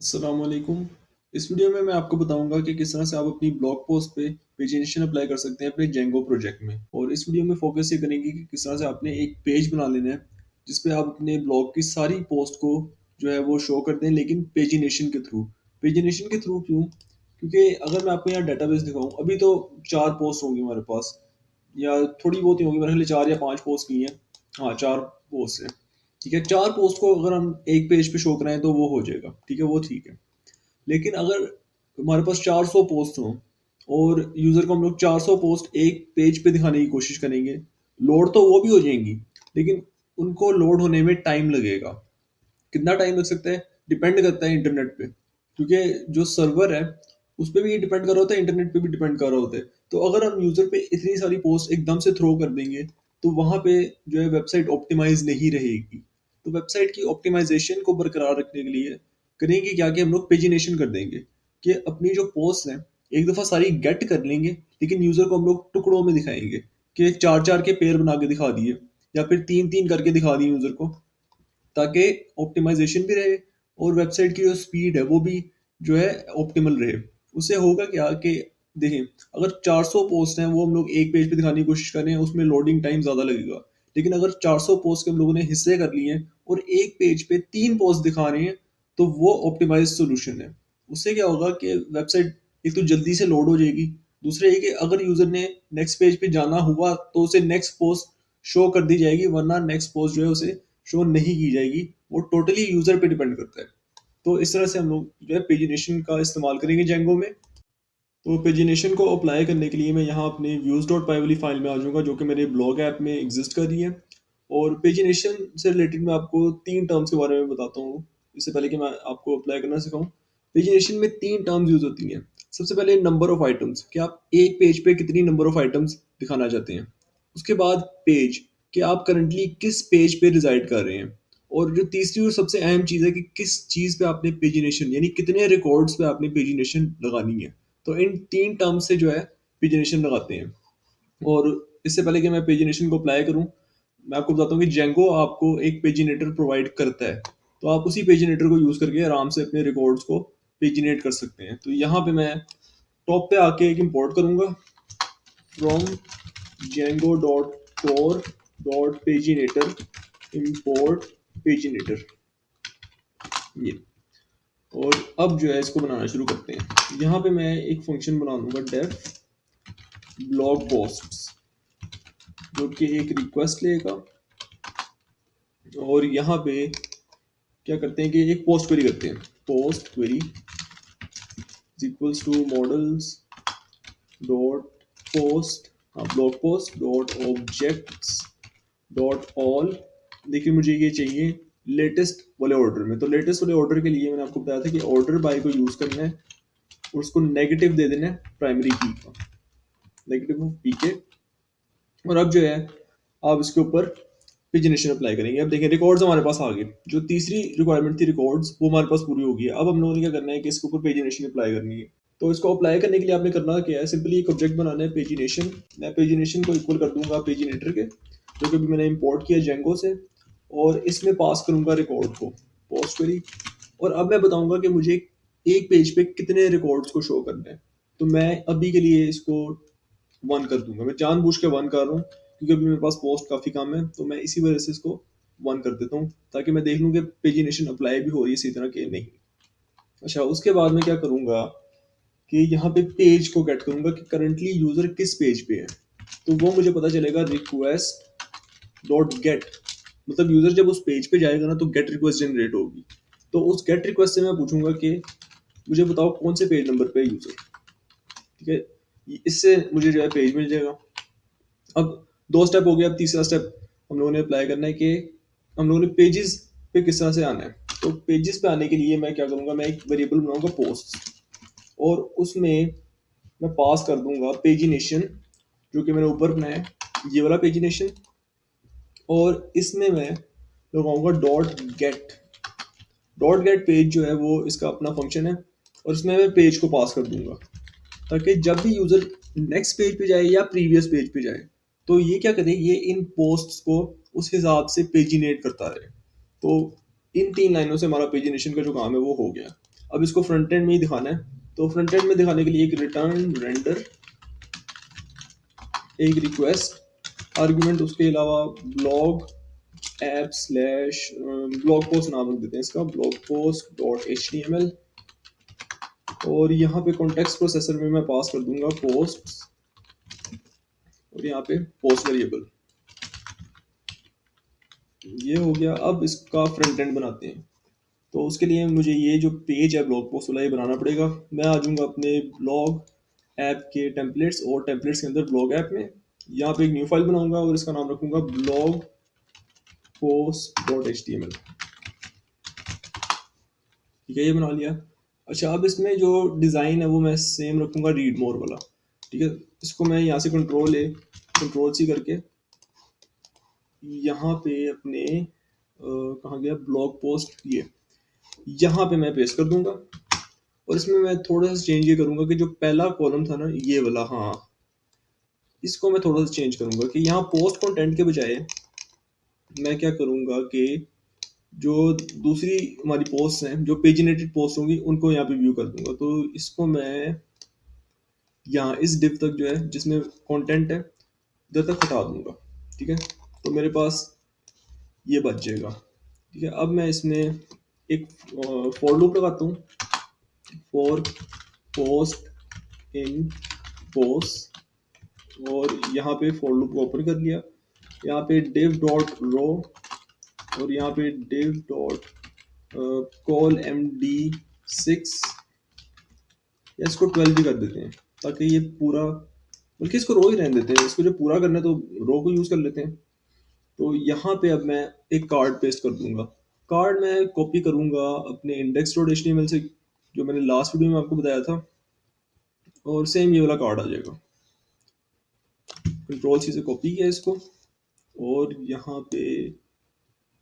अस्सलाम वालेकुम। इस वीडियो में मैं आपको बताऊंगा कि किस तरह से आप अपनी ब्लॉग पोस्ट पे पेजिनेशन अप्लाई कर सकते हैं अपने जेंगो प्रोजेक्ट में। और इस वीडियो में फोकस ये करेंगे कि किस तरह से आपने एक पेज बना लेना है जिस पे आप अपने ब्लॉग की सारी पोस्ट को जो है वो शो कर दें, लेकिन पेजिनेशन के थ्रू। पेजिनेशन के थ्रू क्यों? क्योंकि अगर मैं आपको यहाँ डाटाबेस दिखाऊं, अभी तो 4 पोस्ट होंगी हमारे पास, या थोड़ी बहुत ही होंगी, मेरे ख्याल से 4 या 5 पोस्ट की हैं। हाँ, 4 पोस्ट है। ठीक है, 4 पोस्ट को अगर हम एक पेज पे शो कराएं तो वो हो जाएगा। ठीक है, वो ठीक है। लेकिन अगर हमारे पास 400 पोस्ट हों और यूज़र को हम लोग 400 पोस्ट एक पेज पे दिखाने की कोशिश करेंगे, लोड तो वो भी हो जाएंगी, लेकिन उनको लोड होने में टाइम लगेगा। कितना टाइम लग सकता है, डिपेंड करता है इंटरनेट पे, क्योंकि जो सर्वर है उस पर भी ये डिपेंड कर रहा होता है, इंटरनेट पे भी डिपेंड कर रहा होता है। तो अगर हम यूज़र पे इतनी सारी पोस्ट एकदम से थ्रो कर देंगे तो वहाँ पे जो है वेबसाइट ऑप्टिमाइज नहीं रहेगी। तो वेबसाइट की ऑप्टिमाइजेशन को बरकरार रखने के लिए करेंगे क्या कि हम लोग पेजिनेशन कर देंगे, कि अपनी जो पोस्ट है एक दफ़ा सारी गेट कर लेंगे, लेकिन यूज़र को हम लोग टुकड़ों में दिखाएंगे, कि 4-4 के पेयर बना के दिखा दिए या फिर 3-3 करके दिखा दिए यूज़र को, ताकि ऑप्टिमाइजेशन भी रहे और वेबसाइट की जो स्पीड है वो भी जो है ऑप्टिमल रहे। उससे होगा क्या कि देखें, अगर 400 पोस्ट हैं वो हम लोग एक पेज पे दिखाने की कोशिश कर रहे हैं, उसमें लोडिंग टाइम ज़्यादा लगेगा। लेकिन अगर 400 पोस्ट के हम लोगों ने हिस्से कर लिए हैं और एक पेज पे 3 पोस्ट दिखा रहे हैं, तो वो ऑप्टिमाइज सोल्यूशन है। उससे क्या होगा कि वेबसाइट एक तो जल्दी से लोड हो जाएगी, दूसरे ये कि अगर यूज़र ने नेक्स्ट पेज पे जाना हुआ तो उसे नेक्स्ट पोस्ट शो कर दी जाएगी, वरना नेक्स्ट पोस्ट जो है उसे शो नहीं की जाएगी। वो टोटली यूजर पे डिपेंड करता है। तो इस तरह से हम लोग जो है पेजिनेशन का इस्तेमाल करेंगे जेंगो में। तो पेजिनेशन को अप्लाई करने के लिए मैं यहाँ अपने व्यूज डॉट पाई वाली फाइल में आ जाऊँगा, जो कि मेरे ब्लॉग ऐप में एग्जिस्ट कर रही है। और पेजिनेशन से रिलेटेड मैं आपको 3 टर्म्स के बारे में बताता हूँ, इससे पहले कि मैं आपको अप्लाई करना सिखाऊं। पेजिनेशन में 3 टर्म्स यूज होती हैं। सबसे पहले नंबर ऑफ आइटम्स, कि आप एक पेज पे कितनी नंबर ऑफ आइटम्स दिखाना चाहते हैं। उसके बाद पेज, कि आप करंटली किस पेज पे रिजाइड कर रहे हैं। और जो तीसरी और सबसे अहम चीज़ है कि किस चीज़ पे आपने पेजिनेशन, यानी कितने रिकॉर्ड्स पे आपने पेजिनेशन लगानी है। तो इन 3 टर्म से जो है पेजिनेशन लगाते हैं। और इससे पहले कि मैं पेजिनेशन को अप्लाई करूं, मैं आपको बताता हूँ कि जेंगो आपको एक पेजिनेटर प्रोवाइड करता है। तो आप उसी पेजिनेटर को यूज़ करके आराम से अपने रिकॉर्ड्स को पेजिनेट कर सकते हैं। तो यहाँ पे मैं टॉप पे आके एक इंपोर्ट करूँगा, from Django dot core dot paginator import paginator, ये। और अब जो है इसको बनाना शुरू करते हैं। यहाँ पे मैं एक फंक्शन बना दूंगा, डेफ ब्लॉग पोस्ट्स, जो कि एक रिक्वेस्ट लेगा। और यहाँ पे क्या करते हैं कि एक पोस्ट क्वेरी करते हैं। Post query equals to models dot post, blog post dot objects dot all. देखिए, मुझे ये चाहिए लेटेस्ट वाले ऑर्डर में। तो लेटेस्ट वाले ऑर्डर के लिए मैंने आपको बताया था कि ऑर्डर बाय को यूज़ करना है और उसको नेगेटिव दे देना है प्राइमरी की का, नेगेटिव ऑफ पी के। और अब जो है आप इसके ऊपर पेजिनेशन अप्लाई करेंगे। अब देखिए, रिकॉर्ड्स हमारे पास आ गए। जो तीसरी रिक्वायरमेंट थी रिकॉर्ड्स, वो हमारे पास पूरी हो गई है। अब हम लोगों ने क्या करना है कि इसके ऊपर पेजिनेशन अप्लाई करनी है। तो इसको अप्लाई करने के लिए आपने करना क्या है, सिंपली एक ऑब्जेक्ट बनाना है पेजिनेशन। मैं पेजिनेशन को इक्वल कर दूंगा पेजिनेटर के, जो कि अभी मैंने इंपोर्ट किया जेंगो से। और इसमें पास करूंगा रिकॉर्ड को, पोस्ट क्वेरी। और अब मैं बताऊंगा कि मुझे एक पेज पे कितने रिकॉर्ड्स को शो करना है। तो मैं अभी के लिए इसको 1 कर दूंगा। मैं जानबूझ के 1 कर रहा हूँ क्योंकि अभी मेरे पास पोस्ट काफ़ी कम है, तो मैं इसी वजह से इसको 1 कर देता हूँ, ताकि मैं देख लूँ कि पेजिनेशन अप्लाई भी हो रही है इसी तरह के नहीं। अच्छा, उसके बाद मैं क्या करूँगा कि यहाँ पे पेज को गेट करूँगा कि करंटली यूज़र किस पेज पे है। तो वो मुझे पता चलेगा रिक्वेस्ट डॉट गेट, मतलब यूज़र जब उस पेज पे जाएगा ना तो गेट रिक्वेस्ट जनरेट होगी। तो उस गेट रिक्वेस्ट से मैं पूछूंगा कि मुझे बताओ कौन से पेज नंबर पे है यूज़र। ठीक है, इससे मुझे जो है पेज मिल जाएगा। अब 2 स्टेप हो गया। अब तीसरा स्टेप हम लोगों ने अप्लाई करना है कि हम लोगों ने पेजेस पे किस तरह से आना है। तो पेजेस पे आने के लिए मैं क्या करूँगा, मैं एक वेरिएबल बनाऊंगा पोस्ट, और उसमें मैं पास कर दूंगा पेजिनेशन, जो कि मैंने ऊपर बनाया है, ये वाला पेजिनेशन। और इसमें मैं लगाऊंगा dot gate. Dot gate page जो है वो इसका अपना फंक्शन है, और इसमें मैं पेज को पास कर दूंगा, ताकि जब भी यूज़र नेक्स्ट पेज पे जाए या प्रीवियस पेज पे जाए तो ये क्या करे, ये इन पोस्ट्स को उस हिसाब से पेजिनेट करता रहे। तो इन 3 लाइनों से हमारा पेजिनेशन का जो काम है वो हो गया। अब इसको फ्रंट एंड में ही दिखाना है, तो फ्रंट एंड में दिखाने के लिए एक रिटर्न रेंडर, एक रिक्वेस्ट आर्गुमेंट, उसके अलावा blog app slash blog post नाम रख देते हैं इसका, ब्लॉग पोस्ट डॉट HTML। और यहाँ पे कॉन्टेक्स्ट प्रोसेसर में मैं पास कर दूंगा पोस्ट, और यहाँ पे पोस्ट वेरिएबल। ये हो गया। अब इसका फ्रंट एंड बनाते हैं। तो उसके लिए मुझे ये जो पेज है ब्लॉग पोस्ट वाला, ये बनाना पड़ेगा। मैं आ जाऊंगा अपने ब्लॉग ऐप के टेम्पलेट्स, और टेम्पलेट्स के अंदर ब्लॉग ऐप में यहाँ पे एक न्यू फाइल बनाऊंगा और इसका नाम रखूंगा ब्लॉग पोस्ट डॉट HTML। ठीक है, ये बना लिया। अच्छा, अब इसमें जो डिज़ाइन है वो मैं सेम रखूंगा, रीड मोर वाला। ठीक है, इसको मैं यहाँ से कंट्रोल C करके यहाँ पे अपने कहाँ गया ब्लॉग पोस्ट, ये यहाँ पे मैं पेस्ट कर दूंगा। और इसमें मैं थोड़ा सा चेंज ये करूंगा कि जो पहला कॉलम था ना ये वाला, हाँ, इसको मैं थोड़ा सा चेंज करूंगा कि यहाँ पोस्ट कंटेंट के बजाय मैं क्या करूंगा कि जो दूसरी हमारी पोस्ट हैं, जो पेजिनेटेड पोस्ट होंगी, उनको यहाँ पे व्यू कर दूंगा। तो इसको मैं यहाँ इस डिव तक जो है जिसमें कंटेंट है इधर तक हटा दूंगा। ठीक है, तो मेरे पास ये बच जाएगा। ठीक है, अब मैं इसमें एक फॉर लूप लगाता हूँ, फॉर पोस्ट इन पोस्ट, और यहाँ पे फॉर लूप को ओपन कर लिया। यहाँ पे div डॉट रो, और यहाँ पे div डॉट कॉल MD6, या इसको 12 भी कर देते हैं ताकि ये पूरा, बल्कि इसको रो ही रहने देते हैं। इसको जो पूरा करना है तो रो को यूज कर लेते हैं। तो यहाँ पे अब मैं एक कार्ड पेस्ट कर दूंगा। कार्ड मैं कॉपी करूंगा अपने index.html से, जो मैंने लास्ट वीडियो में आपको बताया था, और सेम ये वाला कार्ड आ जाएगा। कंट्रोल C से कॉपी किया इसको, और यहाँ पे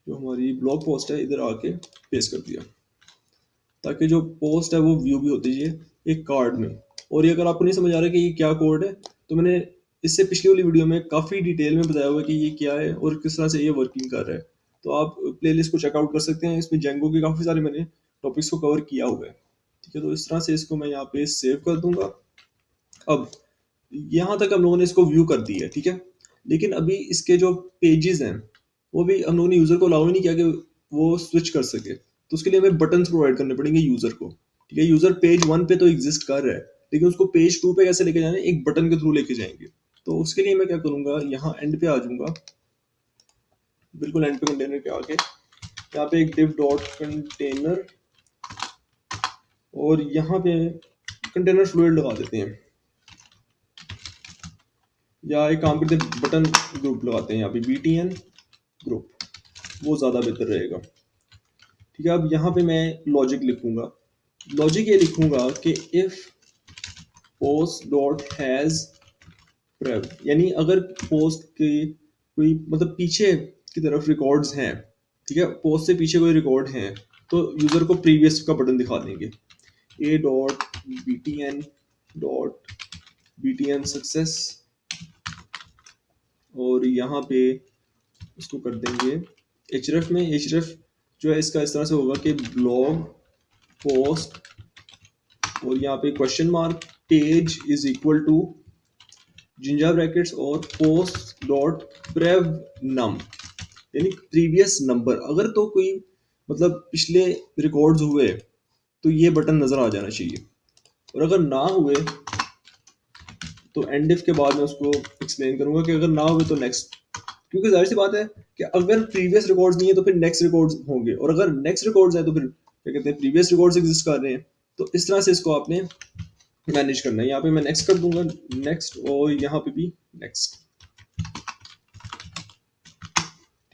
जो हमारी ब्लॉग पोस्ट है इधर आके पेस्ट कर दिया, ताकि जो पोस्ट है वो व्यू भी होती है एक कार्ड में। और ये अगर आपको नहीं समझ आ रहा कि ये क्या कोड है, तो मैंने इससे पिछली वाली वीडियो में काफ़ी डिटेल में बताया हुआ है कि ये क्या है और किस तरह से ये वर्किंग कर रहा है। तो आप प्लेलिस्ट को चेकआउट कर सकते हैं, इसमें जेंगो के काफ़ी सारे मैंने टॉपिक्स को कवर किया हुआ है। ठीक है, तो इस तरह से इसको मैं यहाँ पे सेव कर दूंगा। अब यहाँ तक हम लोगों ने इसको व्यू कर दिया है। ठीक है, लेकिन अभी इसके जो पेजेस हैं वो भी हम लोगों ने यूजर को अलाउ नहीं किया कि वो स्विच कर सके। तो उसके लिए हमें बटन्स प्रोवाइड करने पड़ेंगे यूजर को। ठीक है, यूजर पेज 1 पे तो एग्जिस्ट कर रहा है, लेकिन उसको पेज 2 पे कैसे लेके जाना है, एक बटन के थ्रू लेके जाएंगे। तो उसके लिए मैं क्या करूंगा, यहाँ एंड पे आ जाऊंगा, बिल्कुल एंड पे कंटेनर के आके यहाँ पे एक div डॉट कंटेनर, और यहाँ पे कंटेनर फ्लूइड लगा देते हैं, या एक काम करते हैं बटन ग्रुप लगाते हैं यहाँ पे BTN ग्रुप, वो ज़्यादा बेहतर रहेगा। ठीक है, अब यहाँ पे मैं लॉजिक लिखूंगा। लॉजिक ये लिखूंगा कि इफ पोस्ट डॉट हैज प्रेव, यानी अगर पोस्ट के कोई मतलब पीछे की तरफ रिकॉर्ड्स हैं, ठीक है, पोस्ट से पीछे कोई रिकॉर्ड हैं, तो यूजर को प्रीवियस का बटन दिखा देंगे। a डॉट btn सक्सेस, और यहाँ पे उसको कर देंगे href में। href जो है इसका इस तरह से होगा कि ब्लॉग पोस्ट, और यहाँ पे question mark page is equal to ginger brackets और पोस्ट डॉट प्रेव नम, यानी प्रीवियस नंबर। अगर तो कोई मतलब पिछले रिकॉर्ड्स हुए तो ये बटन नजर आ जाना चाहिए, और अगर ना हुए तो एंड इफ के बाद मैं उसको एक्सप्लेन करूंगा कि अगर ना हुए तो नेक्स्ट। क्योंकि जाहिर सी बात है कि अगर प्रीवियस रिकॉर्ड्स नहीं है तो फिर नेक्स्ट रिकॉर्ड्स होंगे, और अगर नेक्स्ट रिकॉर्ड्स है तो फिर क्या कहते हैं प्रीवियस रिकॉर्ड्स एग्जिस्ट कर रहे हैं। तो इस तरह से इसको आपने मैनेज करना है। यहाँ पे मैं नेक्स्ट कर दूंगा, नेक्स्ट, और यहाँ पे भी नेक्स्ट।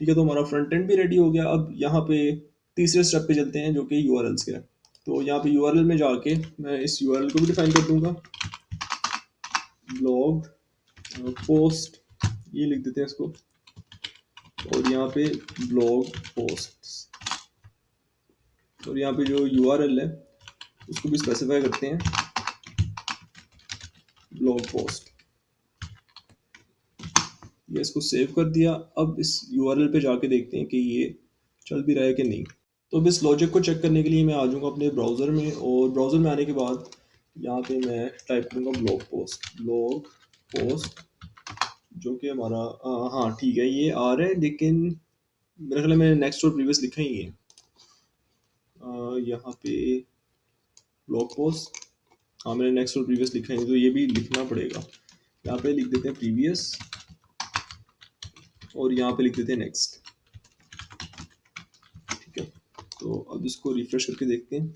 ठीक है, तो हमारा फ्रंट एंड भी रेडी हो गया। अब यहाँ पे तीसरे स्टेप पे चलते हैं जो कि यूआरएल्स के है। तो यहाँ पे यूआरएल में जाके मैं इस यूआरएल को भी डिफाइन कर दूंगा, ब्लॉग पोस्ट, ये लिख देते हैं इसको, और यहाँ पे ब्लॉग पोस्ट, और यहाँ पे जो यूआरएल है उसको भी स्पेसिफाई करते हैं, ब्लॉग पोस्ट। ये इसको सेव कर दिया। अब इस यूआरएल पे जाके देखते हैं कि ये चल भी रहा है कि नहीं। तो अब इस लॉजिक को चेक करने के लिए मैं आ जाऊँगा अपने ब्राउज़र में, और ब्राउज़र में आने के बाद यहाँ पे मैं टाइप करूँगा ब्लॉग पोस्ट, जो कि हमारा हाँ ठीक है, ये आ रहा है, लेकिन मेरे ख्याल में मैंने नेक्स्ट और प्रीवियस लिखा ही है। यहाँ पे ब्लॉग पोस्ट, हाँ मैंने नेक्स्ट और प्रीवियस लिखा है, तो ये भी लिखना पड़ेगा। यहाँ पे लिख देते हैं प्रीवियस, और यहाँ पे लिख देते हैं नेक्स्ट। ठीक है, तो अब इसको रिफ्रेश करके देखते हैं।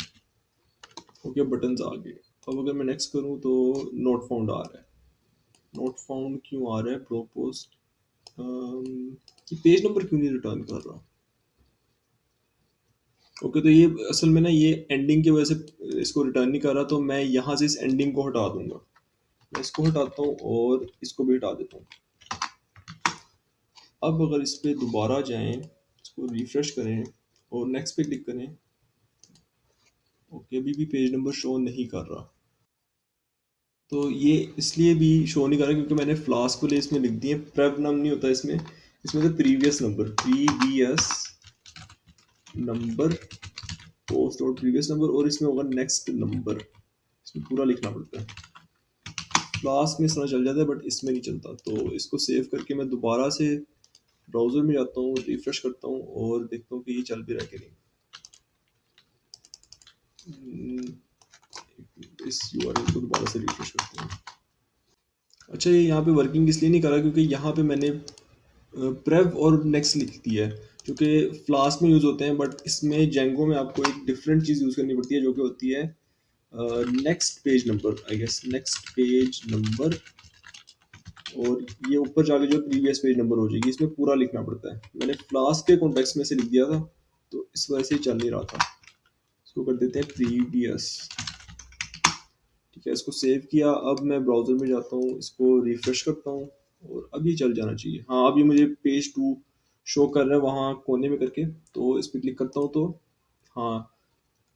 ओके, बटन्स आ गए। अब अगर मैं नेक्स्ट करूँ तो नोट फाउंड आ रहा है। नोट फाउंड क्यों आ रहा है? ब्लॉग पोस्ट कि पेज नंबर क्यों नहीं रिटर्न कर रहा? ओके, तो ये असल में ना ये एंडिंग की वजह से इसको रिटर्न नहीं कर रहा, तो मैं यहाँ से इस एंडिंग को हटा दूंगा। मैं इसको हटाता हूँ और इसको भी हटा देता हूँ। अब अगर इस पर दोबारा जाएं, इसको रिफ्रेश करें और नेक्स्ट पे क्लिक करें, ओके अभी भी पेज नंबर शो नहीं कर रहा। तो ये इसलिए भी शो नहीं कर रहा क्योंकि मैंने फ्लास्क वाले इसमें लिख दिए, प्रेव नाम नहीं होता इसमें, इसमें तो प्रीवियस नंबर पोस्ट और प्रीवियस नंबर, और इसमें होगा नेक्स्ट नंबर। इसमें पूरा लिखना पड़ता है। फ्लास्क में इस तरह चल जाता है, बट इसमें नहीं चलता। तो इसको सेव करके मैं दोबारा से ब्राउज़र में जाता हूँ, रिफ्रेश करता हूँ और देखता हूँ कि ये चल भी रहा है कि नहीं। इस यूआरएल को दोबारा से रिफ्रेश करते हैं। अच्छा, ये यहाँ पे वर्किंग इसलिए नहीं कर रहा क्योंकि यहाँ पे मैंने प्रेव और नेक्स्ट लिख दिया है, जो कि फ्लास्क में यूज़ होते हैं, बट इसमें जेंगो में आपको एक डिफरेंट चीज़ यूज़ करनी पड़ती है, जो कि होती है next page number, I guess next page number, और ये ऊपर जाके जो प्रीवियस पेज नंबर हो जाएगी, इसमें पूरा लिखना पड़ता है। मैंने फ्लास्क के कॉन्टेक्स्ट में से लिख दिया था, तो इस वजह से चल नहीं रहा था। इसको कर देते हैं प्रीवियस। ठीक है, इसको सेव किया। अब मैं ब्राउज़र में जाता हूँ, इसको रिफ्रेश करता हूँ और अब ये चल जाना चाहिए। हाँ, अभी मुझे पेज 2 शो कर रहा है वहाँ कोने में करके, तो इस पर क्लिक करता हूँ तो हाँ,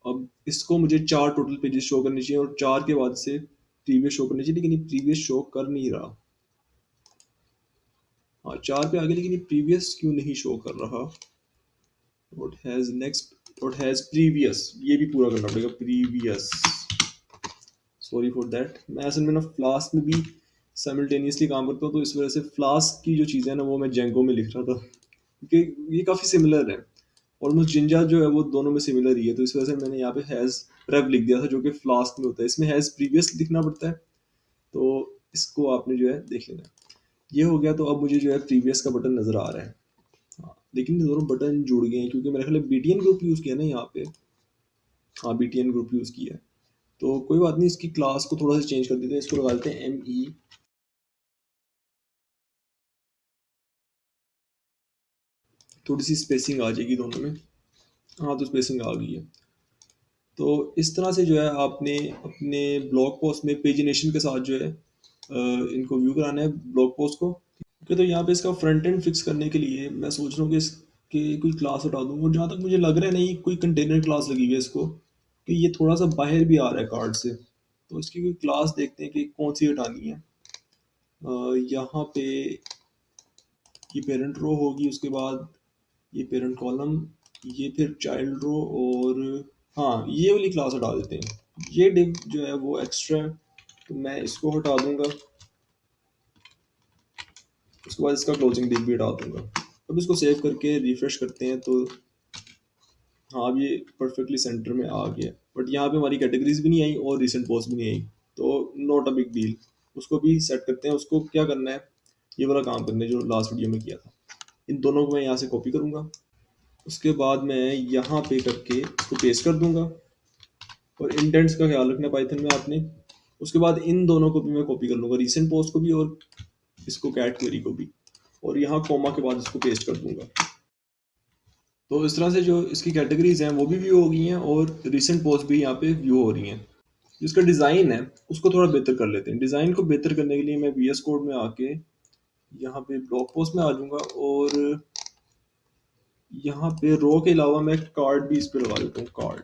अब इसको मुझे 4 टोटल पेजेस शो करने चाहिए और 4 के बाद से प्रीवियस शो करनी चाहिए, लेकिन ये प्रीवियस शो कर नहीं रहा। हाँ, 4 पे आगे, लेकिन ये प्रीवियस क्यों नहीं शो कर रहा? What has next, what has previous, ये भी पूरा करना पड़ेगा, प्रीवियस। Sorry for that. मैं असल में ना फ्लास्क में भी साइमल्टेनियसली काम करता हूँ, तो इस वजह से फ्लास्क की जो चीज़ें हैं ना वो मैं जेंगो में लिख रहा था, क्योंकि ये काफ़ी सिमिलर है। ऑलमोस्ट जिंजा जो है वो दोनों में सिमिलर ही है, तो इस वजह से मैंने यहाँ पे हैज़ प्रेव लिख दिया था, जो कि फ्लास्क में होता है। इसमें हैज़ प्रीवियस लिखना पड़ता है, तो इसको आपने जो है देख लेना है। ये हो गया, तो अब मुझे जो है प्रीवियस का बटन नज़र आ रहा है। हाँ, लेकिन ये दोनों बटन जुड़ गए हैं क्योंकि मेरे ख्याल बीटीएन ग्रुप यूज़ किया ना यहाँ पे। हाँ, बीटीएन ग्रुप यूज़ किया है, तो कोई बात नहीं, इसकी क्लास को थोड़ा सा चेंज कर देते हैं। इसको लगा देते हैं ME, थोड़ी सी स्पेसिंग आ जाएगी दोनों में। हाँ, तो स्पेसिंग आ गई है। तो इस तरह से जो है आपने अपने ब्लॉग पोस्ट में पेजिनेशन के साथ जो है इनको व्यू कराना है ब्लॉग पोस्ट को। ओके, तो यहाँ पे इसका फ्रंट एंड फिक्स करने के लिए मैं सोच रहा हूँ कि इसकी कोई क्लास हटा दूँ, और जहाँ तक मुझे लग रहा है नहीं, कोई कंटेनर क्लास लगी हुई है इसको, कि ये थोड़ा सा बाहर भी आ रहा है कार्ड से। तो इसकी कोई क्लास देखते हैं कि कौन सी हटानी है। यहाँ पे ये पेरेंट रो होगी, उसके बाद ये पेरेंट कॉलम, ये फिर चाइल्ड रो, और हाँ ये वाली क्लास हटा देते हैं। ये डिव जो है वो एक्स्ट्रा है, तो मैं इसको हटा दूंगा। उसके बाद इसका क्लोजिंग डिव भी हटा दूंगा। अब इसको सेव करके रिफ्रेश करते हैं, तो हाँ अब ये परफेक्टली सेंटर में आ गया, बट यहाँ पे हमारी कैटेगरीज भी नहीं आई और रिसेंट पोस्ट भी नहीं आई, तो नॉट अ बिग डील। उसको भी सेट करते हैं। उसको क्या करना है, ये वाला काम करना है जो लास्ट वीडियो में किया था। इन दोनों को मैं यहाँ से कॉपी करूँगा, उसके बाद मैं यहाँ पे करके इसको पेस्ट कर दूंगा, और इंडेंट्स का ख्याल रखना पाइथन में आपने। उसके बाद इन दोनों को भी मैं कॉपी कर लूँगा, रीसेंट पोस्ट को भी और इसको कैट क्वेरी को भी, और यहाँ कॉमा के बाद इसको पेस्ट कर दूंगा। तो इस तरह से जो इसकी कैटेगरीज हैं वो भी व्यू हो गई हैं, और रिसेंट पोस्ट भी यहाँ पे व्यू हो रही हैं। जिसका डिज़ाइन है उसको थोड़ा बेहतर कर लेते हैं। डिज़ाइन को बेहतर करने के लिए मैं VS कोड में आके यहाँ पे ब्लॉग पोस्ट में आ जाऊँगा, और यहाँ पे रो के अलावा मैं कार्ड भी इस पर लगा देता हूँ, कार्ड,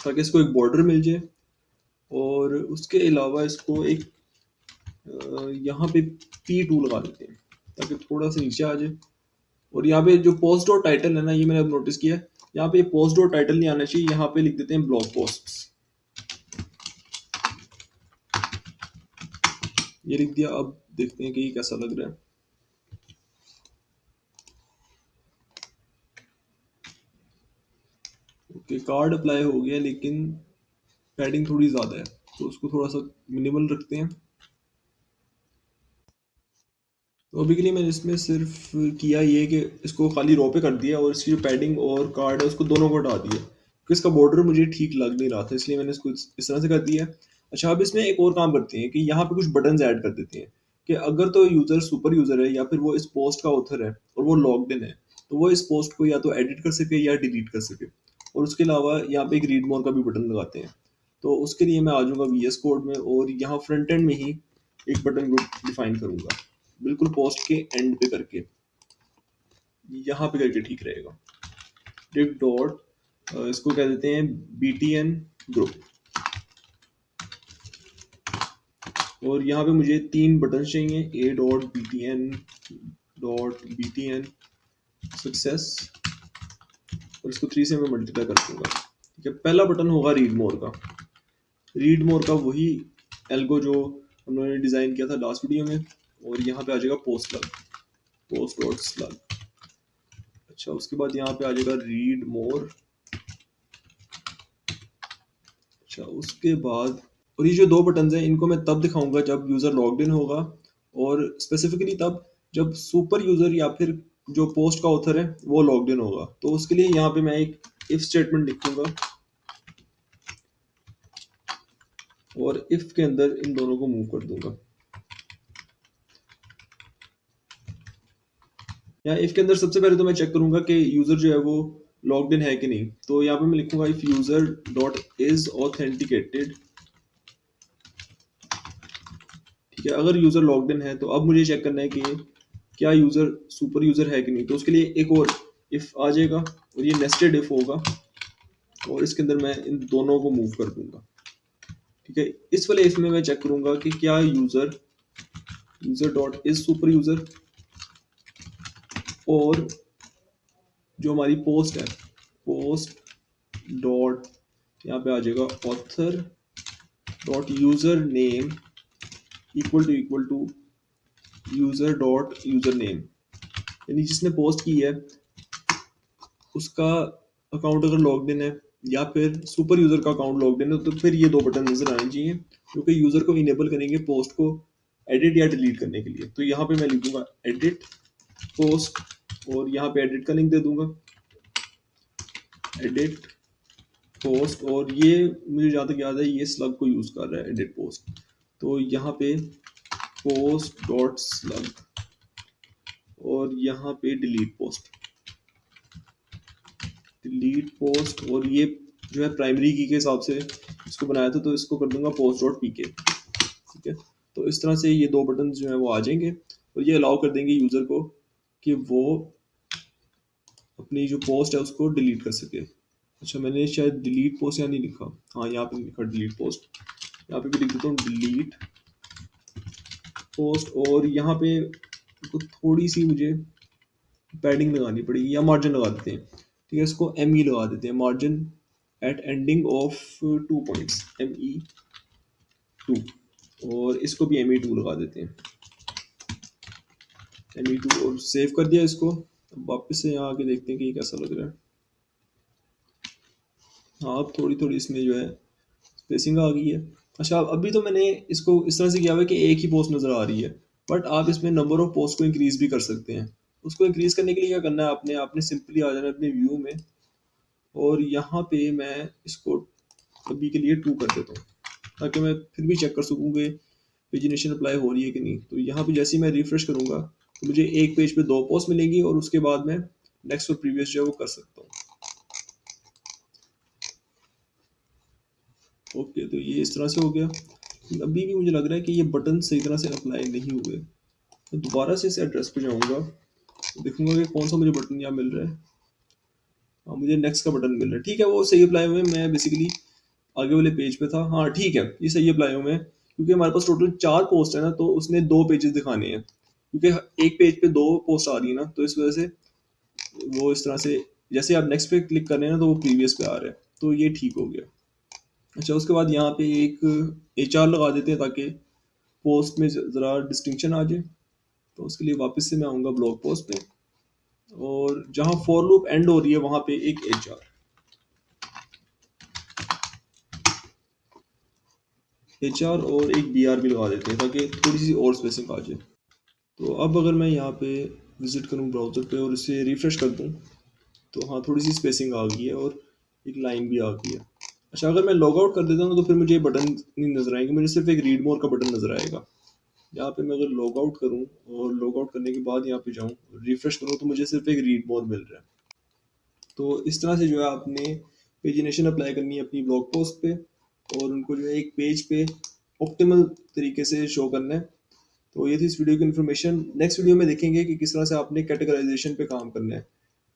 ताकि इसको एक बॉर्डर मिल जाए। और उसके अलावा इसको एक यहाँ पे P2 लगा देते हैं, ताकि थोड़ा सा नीचे आ जाए, और यहाँ पे जो पोस्ट और टाइटल है ना, ये मैंने अब नोटिस किया है, यहाँ पे पोस्ट और टाइटल नहीं आना चाहिए, यहाँ पे लिख देते हैं ब्लॉग पोस्ट। ये लिख दिया। अब देखते हैं कि ये कैसा लग रहा है। ओके, कार्ड अप्लाई हो गया, लेकिन पैडिंग थोड़ी ज़्यादा है, तो उसको थोड़ा सा मिनिमल रखते हैं। तो अभी के लिए मैंने इसमें सिर्फ किया ये कि इसको खाली रो पे कर दिया और इसकी जो पैडिंग और कार्ड है उसको दोनों को हटा दिया, क्योंकि इसका बॉर्डर मुझे ठीक लग नहीं रहा था, इसलिए मैंने इसको इस तरह से कर दिया। अच्छा, अब इसमें एक और काम करते हैं कि यहाँ पे कुछ बटन्स ऐड कर देते हैं कि अगर तो यूज़र सुपर यूज़र है या फिर वो इस पोस्ट का ऑथर है और वो लॉग्ड इन है, तो वो इस पोस्ट को या तो एडिट कर सके या डिलीट कर सके। और उसके अलावा यहाँ पे एक रीड मोर का भी बटन लगाते हैं। तो उसके लिए मैं आ जाऊँगा VS कोड में और यहाँ फ्रंट एंड में ही एक बटन ग्रुप डिफाइन करूंगा, बिल्कुल पोस्ट के एंड पे करके, यहाँ पे करके ठीक रहेगा। div डॉट इसको कह देते हैं BTN ग्रुप। और यहाँ पे मुझे 3 बटन चाहिए, a.btn सक्सेस, और इसको 3 से मैं मल्टीप्लाई कर दूंगा। ठीक है, पहला बटन होगा रीड मोर का। रीड मोर का वही एल्गो जो हमने डिजाइन किया था लास्ट वीडियो में, और यहाँ पे आ जाएगा पोस्ट लग, पोस्ट डॉट स्लग। अच्छा, उसके बाद यहाँ पे आ जाएगा रीड मोर। अच्छा, उसके बाद, और ये जो 2 बटन्स हैं इनको मैं तब दिखाऊंगा जब यूज़र लॉग्ड इन होगा, और स्पेसिफिकली तब जब सुपर यूज़र या फिर जो पोस्ट का ऑथर है वो लॉग्ड इन होगा। तो उसके लिए यहाँ पे मैं एक इफ स्टेटमेंट लिखूंगा और इफ के अंदर इन दोनों को मूव कर दूंगा। यहाँ इफ के अंदर सबसे पहले तो मैं चेक करूंगा कि यूज़र जो है वो लॉग्ड इन है कि नहीं। तो यहाँ पे मैं लिखूंगा if user dot is authenticated. ठीक है, अगर यूज़र लॉग्ड इन है तो अब मुझे चेक करना है कि क्या यूज़र सुपर यूज़र है कि नहीं। तो उसके लिए एक और इफ़ आ जाएगा और ये नेस्टेड इफ़ होगा, और इसके अंदर मैं इन दोनों को मूव कर दूंगा। ठीक है, इस वाले इफ़ में मैं चेक करूंगा कि क्या user dot is super user, और जो हमारी पोस्ट है, पोस्ट डॉट यहाँ पे आ जाएगा author dot user name equal to user dot user name, यानी जिसने पोस्ट की है उसका अकाउंट अगर लॉग्ड इन है या फिर सुपर यूज़र का अकाउंट लॉग्ड इन है, तो फिर ये 2 बटन नजर आने चाहिए, क्योंकि यूज़र को इनेबल करेंगे पोस्ट को एडिट या डिलीट करने के लिए। तो यहाँ पे मैं लिखूंगा एडिट पोस्ट, और यहाँ पे एडिट का लिंक दे दूंगा, एडिट पोस्ट। और ये मुझे जहाँ तक याद है ये स्लग को यूज़ कर रहा है, एडिट पोस्ट। तो यहाँ पे पोस्ट डॉट स्लग, और यहाँ पे डिलीट पोस्ट, और ये जो है प्राइमरी की के हिसाब से इसको बनाया था, तो इसको कर दूंगा पोस्ट डॉट पीके। ठीक है, तो इस तरह से ये 2 बटन जो है वो आ जाएंगे, और ये अलाउ कर देंगे यूज़र को कि वो अपनी जो पोस्ट है उसको डिलीट कर सके। अच्छा, मैंने शायद डिलीट पोस्ट यहाँ नहीं लिखा, हाँ यहाँ पे लिखा डिलीट पोस्ट, यहाँ पे भी लिख देता हूँ डिलीट पोस्ट। और यहाँ पे थोड़ी सी मुझे पैडिंग लगानी पड़ेगी, या मार्जिन लगा देते हैं। ठीक है, इसको ME लगा देते हैं, margin at ending of 2 points, ME2, और इसको भी ME2 लगा देते हैं, ME2, और सेव कर दिया इसको। अब वापस से यहाँ आके देखते हैं कि ये कैसा लग रहा है। हाँ, अब थोड़ी थोड़ी इसमें जो है स्पेसिंग आ गई है। अच्छा, अभी तो मैंने इसको इस तरह से किया हुआ है कि एक ही पोस्ट नज़र आ रही है, बट आप इसमें नंबर ऑफ पोस्ट को इंक्रीज भी कर सकते हैं। उसको इंक्रीज करने के लिए क्या करना है, आपने सिंपली आ जाना है अपने व्यू में, और यहाँ पे मैं इसको अभी के लिए 2 कर देता हूँ, ताकि मैं फिर भी चेक कर सकूँ कि पेजिनेशन अप्लाई हो रही है कि नहीं। तो यहाँ पे जैसे ही मैं रिफ्रेश करूँगा तो मुझे एक पेज पे 2 पोस्ट मिलेंगी, और उसके बाद मैं नेक्स्ट और प्रीवियस जो है वो कर सकता हूँ। ओके, तो ये इस तरह से हो गया। अभी भी मुझे लग रहा है कि ये बटन सही तरह से अप्लाई नहीं हुए। तो दोबारा से इस एड्रेस पे जाऊँगा, तो देखूंगा कि कौन सा मुझे बटन यहाँ मिल रहा है। हाँ, मुझे नेक्स्ट का बटन मिल रहा है। ठीक है, वो सही अप्लाई हुए, मैं बेसिकली आगे वाले पेज पे था। हाँ ठीक है, ये सही अप्लाई हुए हैं, क्योंकि हमारे पास टोटल 4 पोस्ट है ना, तो उसने 2 पेजेस दिखाने हैं, क्योंकि एक पेज पे 2 पोस्ट आ रही है ना, तो इस वजह से वो इस तरह से जैसे आप नेक्स्ट पे क्लिक कर रहे हैं ना तो वो प्रीवियस पे आ रहा है, तो ये ठीक हो गया। अच्छा, उसके बाद यहाँ पे एक एचआर लगा देते हैं ताकि पोस्ट में ज़रा डिस्टिंक्शन आ जाए। तो उसके लिए वापस से मैं आऊँगा ब्लॉग पोस्ट पे, और जहाँ फॉर लूप एंड हो रही है वहाँ पे एक एचआर और एक बीआर भी लगा देते हैं ताकि थोड़ी सी और स्पेसिंग आ जाए। तो अब अगर मैं यहाँ पे विजिट करूँ ब्राउज़र पे और इसे रिफ्रेश कर दूँ, तो हाँ, थोड़ी सी स्पेसिंग आ गई है और एक लाइन भी आ गई है। अच्छा, अगर मैं लॉग आउट कर देता हूँ तो फिर मुझे ये बटन नहीं नज़र आएंगे, मुझे सिर्फ एक रीड मोर का बटन नज़र आएगा। यहाँ पे मैं अगर लॉग आउट करूँ और लॉग आउट करने के बाद यहाँ पे जाऊँ, रिफ्रेश करूँ, तो मुझे सिर्फ एक रीड मोर मिल रहा है। तो इस तरह से जो है आपने पेजिनेशन अप्लाई करनी है अपनी ब्लॉग पोस्ट पे, और उनको जो है एक पेज पे ऑप्टिमल तरीके से शो करना है। तो ये थी इस वीडियो की इन्फॉर्मेशन। नेक्स्ट वीडियो में देखेंगे कि किस तरह से आपने कैटेगराइजेशन पे काम करना है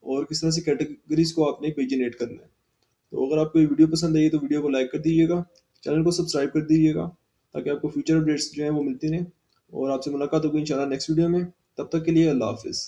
और किस तरह से कैटेगरीज को आपने पेजिनेट करना है। तो अगर आपको ये वीडियो पसंद आई तो वीडियो को लाइक कर दीजिएगा, चैनल को सब्सक्राइब कर दीजिएगा, ताकि आपको फ्यूचर अपडेट्स जो हैं वो मिलती रहें। और आपसे मुलाकात होगी इंशाल्लाह नेक्स्ट वीडियो में। तब तक के लिए अल्लाह हाफिज़।